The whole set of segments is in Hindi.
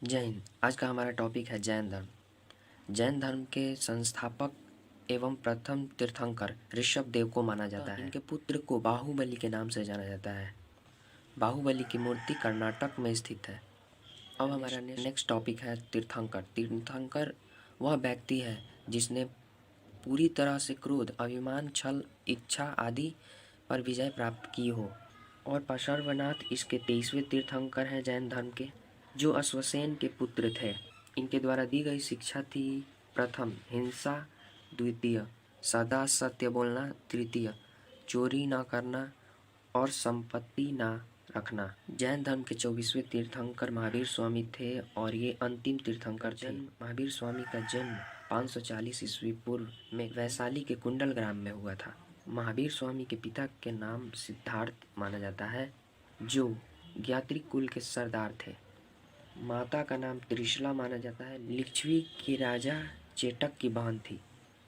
जय हिंद। आज का हमारा टॉपिक है जैन धर्म। जैन धर्म के संस्थापक एवं प्रथम तीर्थंकर ऋषभ देव को माना जाता है। इनके पुत्र को बाहुबली के नाम से जाना जाता है। बाहुबली की मूर्ति कर्नाटक में स्थित है। अब हमारा नेक्स्ट टॉपिक है तीर्थंकर। तीर्थंकर वह व्यक्ति है जिसने पूरी तरह से क्रोध, अभिमान, छल, इच्छा आदि पर विजय प्राप्त की हो। और पार्श्वनाथ इसके 23वें तीर्थंकर हैं जैन धर्म के, जो अश्वसेन के पुत्र थे। इनके द्वारा दी गई शिक्षा थी: प्रथम हिंसा, द्वितीय सदा सत्य बोलना, तृतीय चोरी न करना और संपत्ति न रखना। जैन धर्म के 24वें तीर्थंकर महावीर स्वामी थे और ये अंतिम तीर्थंकर थे। महावीर स्वामी का जन्म 540 ईस्वी पूर्व में वैशाली के कुंडल ग्राम में हुआ था। महावीर स्वामी के पिता के नाम सिद्धार्थ माना जाता है, जो ज्ञात्री कुल के सरदार थे। माता का नाम त्रिशला माना जाता है। लिच्छवी की राजा चेटक की बहन थी।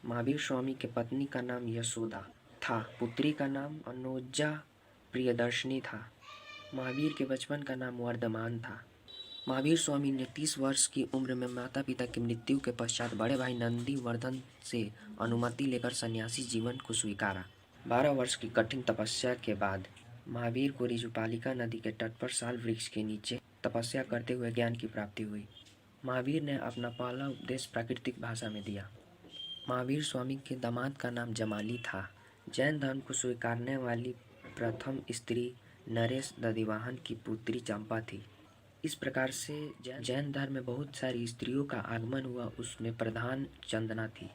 महावीर स्वामी के पत्नी का नाम यशोदा था। पुत्री का नाम अनुजा प्रियदर्शनी था। महावीर के बचपन का नाम वर्धमान था। महावीर स्वामी ने 30 वर्ष की उम्र में माता पिता की मृत्यु के पश्चात बड़े भाई नंदी वर्धन से अनुमति लेकर सन्यासी जीवन को स्वीकारा। 12 वर्ष की कठिन तपस्या के बाद महावीर को ऋजुपालिका नदी के तट पर साल वृक्ष के नीचे तपस्या करते हुए ज्ञान की प्राप्ति हुई। महावीर ने अपना पहला उपदेश प्राकृतिक भाषा में दिया। महावीर स्वामी के दामाद का नाम जमाली था। जैन धर्म को स्वीकारने वाली प्रथम स्त्री नरेश दधिवाहन की पुत्री चंपा थी। इस प्रकार से जैन धर्म में बहुत सारी स्त्रियों का आगमन हुआ। उसमें प्रधान चंदना थी।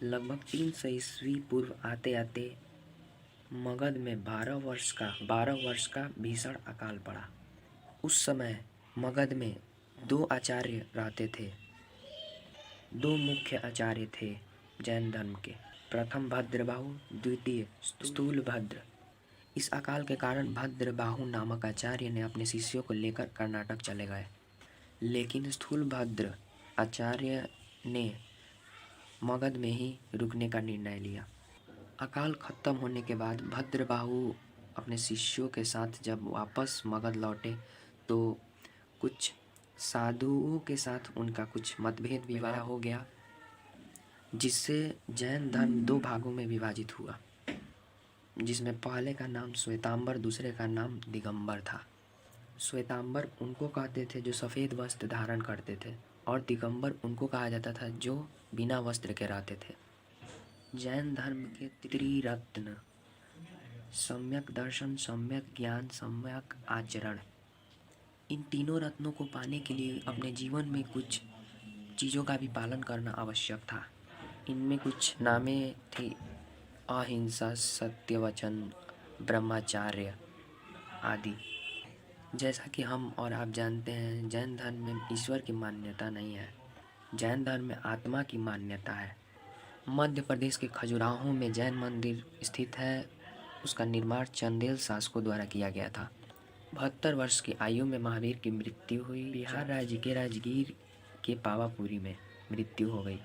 लगभग 300 ईस्वी पूर्व आते आते मगध में 12 वर्ष का भीषण अकाल पड़ा। उस समय मगध में 2 आचार्य रहते थे। 2 मुख्य आचार्य थे जैन धर्म के, प्रथम भद्रबाहु, द्वितीय स्थूलभद्र। इस अकाल के कारण भद्रबाहु नामक आचार्य ने अपने शिष्यों को लेकर कर्नाटक चले गए, लेकिन स्थूलभद्र आचार्य ने मगध में ही रुकने का निर्णय लिया। अकाल खत्म होने के बाद भद्रबाहु अपने शिष्यों के साथ जब वापस मगध लौटे तो कुछ साधुओं के साथ उनका कुछ मतभेद विवाद हो गया, जिससे जैन धर्म 2 भागों में विभाजित हुआ, जिसमें पहले का नाम श्वेतांबर, दूसरे का नाम दिगंबर था। श्वेतांबर उनको कहते थे जो सफ़ेद वस्त्र धारण करते थे, और दिगंबर उनको कहा जाता था जो बिना वस्त्र के रहते थे। जैन धर्म के त्रिरत्न सम्यक दर्शन, सम्यक ज्ञान, सम्यक आचरण, इन तीनों रत्नों को पाने के लिए अपने जीवन में कुछ चीज़ों का भी पालन करना आवश्यक था। इनमें कुछ नामें थी: अहिंसा, सत्यवचन, ब्रह्मचार्य आदि। जैसा कि हम और आप जानते हैं, जैन धर्म में ईश्वर की मान्यता नहीं है। जैन धर्म में आत्मा की मान्यता है। मध्य प्रदेश के खजुराहो में जैन मंदिर स्थित है। उसका निर्माण चंदेल शासकों द्वारा किया गया था। 72 वर्ष की आयु में महावीर की मृत्यु हुई। बिहार राज्य के राजगीर के पावापुरी में मृत्यु हो गई।